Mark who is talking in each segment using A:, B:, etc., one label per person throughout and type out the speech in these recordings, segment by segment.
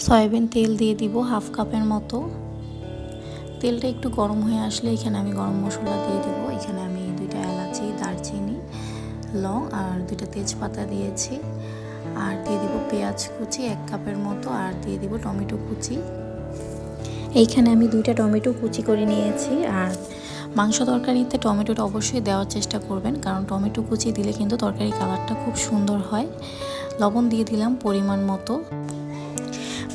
A: Soybean তেল দিয়ে দিব হাফ কাপের মতো। তেলটা একটু গরম হয়ে আসলে এখানে আমি গরম মশলা দিয়ে দিব। এখানে আমি 2টা এলাচি, দারচিনি, লং আর 2টা তেজপাতা দিয়েছি। আর দিয়ে দিব পেঁয়াজ কুচি 1 কাপের মতো, আর দিয়ে দিব টমেটো কুচি। এইখানে আমি 2টা টমেটো কুচি করে নিয়েছি। আর মাংস তরকারিতে টমেটোটা অবশ্যই দেওয়ার চেষ্টা করবেন, কারণ টমেটো কুচি দিলে কিন্তু তরকারি কালারটা খুব সুন্দর হয়। লবণ দিয়ে দিলাম পরিমাণ মতো।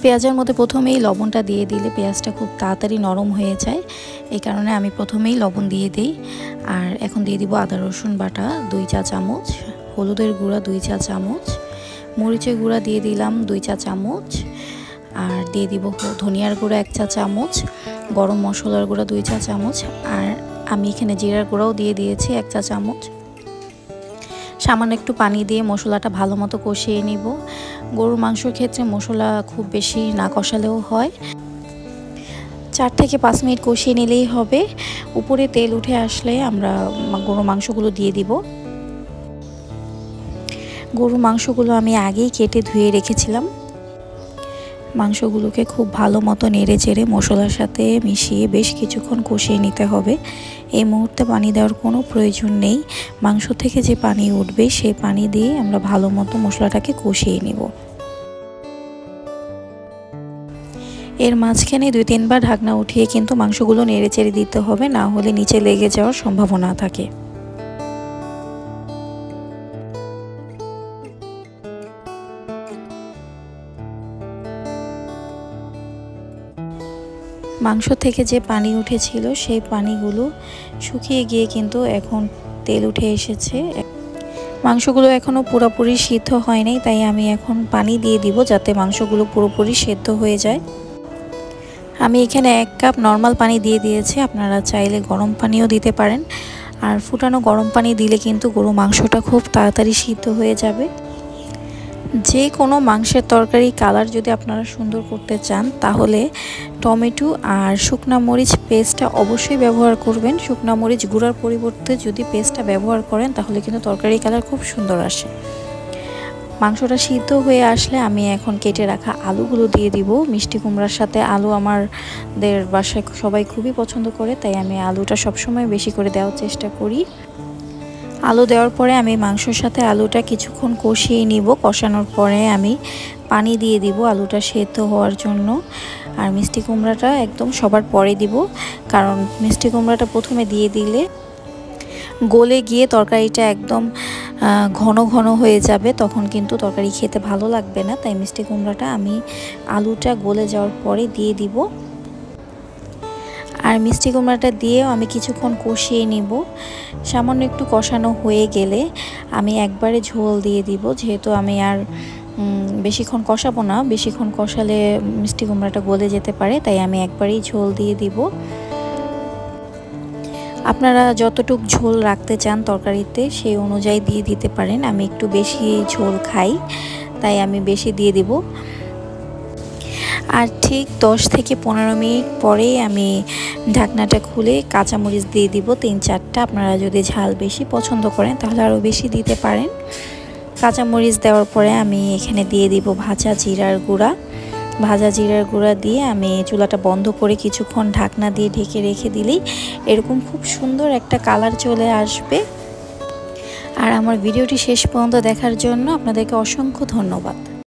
A: পেঁয়াজের মধ্যে প্রথমেই লবণটা দিয়ে দিলে পেঁয়াজটা খুব তাড়াতাড়ি নরম হয়ে যায়, এই কারণে আমি প্রথমেই লবণ দিয়ে দিই। আর এখন দিয়ে দিব আদা রসুন বাটা 2 চা চামচ, হলুদের গুঁড়া 2 চা চামচ, মরিচের গুঁড়া দিয়ে দিলাম 2 চা চামচ, আর দিয়ে দিব ধনিয়ার গুঁড়া 1 চা চামচ, গরম মশলার গুঁড়া 2 চা চামচ, আর আমি এখানে জিরার গুঁড়াও দিয়ে দিয়েছি 1 চা চামচ। সামান্য একটু পানি দিয়ে মশলাটা ভালো মতো কষিয়ে নিব। গরুর মাংসের ক্ষেত্রে মশলা খুব বেশি না কষালেও হয়। 4 থেকে 5 মিনিট কষিয়ে নিলেই হবে। উপরে তেল উঠে আসলে আমরা গরুর মাংসগুলো দিয়ে দিব। গরুর মাংসগুলো আমি আগেই কেটে ধুয়ে রেখেছিলাম। মাংসগুলোকে খুব ভালো মতো নেড়ে চেড়ে মশলার সাথে মিশিয়ে বেশ কিছুক্ষণ কষিয়ে নিতে হবে। এই মুহূর্তে পানি দেওয়ার কোনো প্রয়োজন নেই। মাংস থেকে যে পানি উঠবে সেই পানি দিয়ে আমরা ভালো মতো মশলাটাকে কষিয়ে নিব। এর মাঝখানে 2-3 বার ঢাকনা উঠিয়ে কিন্তু মাংসগুলো নেড়ে চেড়ে দিতে হবে, না হলে নিচে লেগে যাওয়ার সম্ভাবনা থাকে। মাংস থেকে যে পানি উঠেছিল সেই পানিগুলো শুকিয়ে গিয়ে কিন্তু এখন তেল উঠে এসেছে। মাংসগুলো এখনও পুরোপুরি সিদ্ধ হয় নাই, তাই আমি এখন পানি দিয়ে দিব যাতে মাংসগুলো পুরোপুরি সেদ্ধ হয়ে যায়। আমি এখানে 1 কাপ নর্মাল পানি দিয়ে দিয়েছি, আপনারা চাইলে গরম পানিও দিতে পারেন। আর ফুটানো গরম পানি দিলে কিন্তু গরু মাংসটা খুব তাড়াতাড়ি সিদ্ধ হয়ে যাবে। যে কোনো মাংসের তরকারি কালার যদি আপনারা সুন্দর করতে চান তাহলে টমেটো আর শুকনা মরিচ পেস্টটা অবশ্যই ব্যবহার করবেন। শুকনা মরিচ গুঁড়ার পরিবর্তে যদি পেস্টটা ব্যবহার করেন তাহলে কিন্তু তরকারি কালার খুব সুন্দর আসে। মাংসটা সিদ্ধ হয়ে আসলে আমি এখন কেটে রাখা আলুগুলো দিয়ে দিব। মিষ্টি কুমড়ার সাথে আলু আমাদের বাসায় সবাই খুবই পছন্দ করে, তাই আমি আলুটা সবসময় বেশি করে দেওয়ার চেষ্টা করি। আলু দেওয়ার পরে আমি মাংসের সাথে আলুটা কিছুক্ষণ কষিয়ে নিব। কষানোর পরে আমি পানি দিয়ে দিব আলুটা সেদ্ধ হওয়ার জন্য। আর মিষ্টি কুমড়াটা একদম সবার পরে দিব, কারণ মিষ্টি কুমড়াটা প্রথমে দিয়ে দিলে গলে গিয়ে তরকারিটা একদম ঘন ঘন হয়ে যাবে, তখন কিন্তু তরকারি খেতে ভালো লাগবে না। তাই মিষ্টি কুমড়াটা আমি আলুটা গলে যাওয়ার পরে দিয়ে দিব। আর মিষ্টি কুমড়াটা দিয়েও আমি কিছুক্ষণ কষিয়ে নিব। সামান্য একটু কষানো হয়ে গেলে আমি একবারে ঝোল দিয়ে দিব, যেহেতু আমি আর বেশিক্ষণ কষাবো না। বেশিক্ষণ কষালে মিষ্টি কুমড়াটা গলে যেতে পারে, তাই আমি একবারেই ঝোল দিয়ে দিব। আপনারা যতটুকু ঝোল রাখতে চান তরকারিতে সেই অনুযায়ী দিয়ে দিতে পারেন। আমি একটু বেশি ঝোল খাই, তাই আমি বেশি দিয়ে দিব। আর ঠিক 10 থেকে 15 মিনিট পরেই আমি ঢাকনাটা খুলে কাঁচামরিচ দিয়ে দিব 3-4টা। আপনারা যদি ঝাল বেশি পছন্দ করেন তাহলে আরও বেশি দিতে পারেন। কাঁচামরিচ দেওয়ার পরে আমি এখানে দিয়ে দিব ভাজা জিরার গুঁড়া। ভাজা জিরার গুঁড়া দিয়ে আমি চুলাটা বন্ধ করে কিছুক্ষণ ঢাকনা দিয়ে ঢেকে রেখে দিলেই এরকম খুব সুন্দর একটা কালার চলে আসবে। আর আমার ভিডিওটি শেষ পর্যন্ত দেখার জন্য আপনাদেরকে অসংখ্য ধন্যবাদ।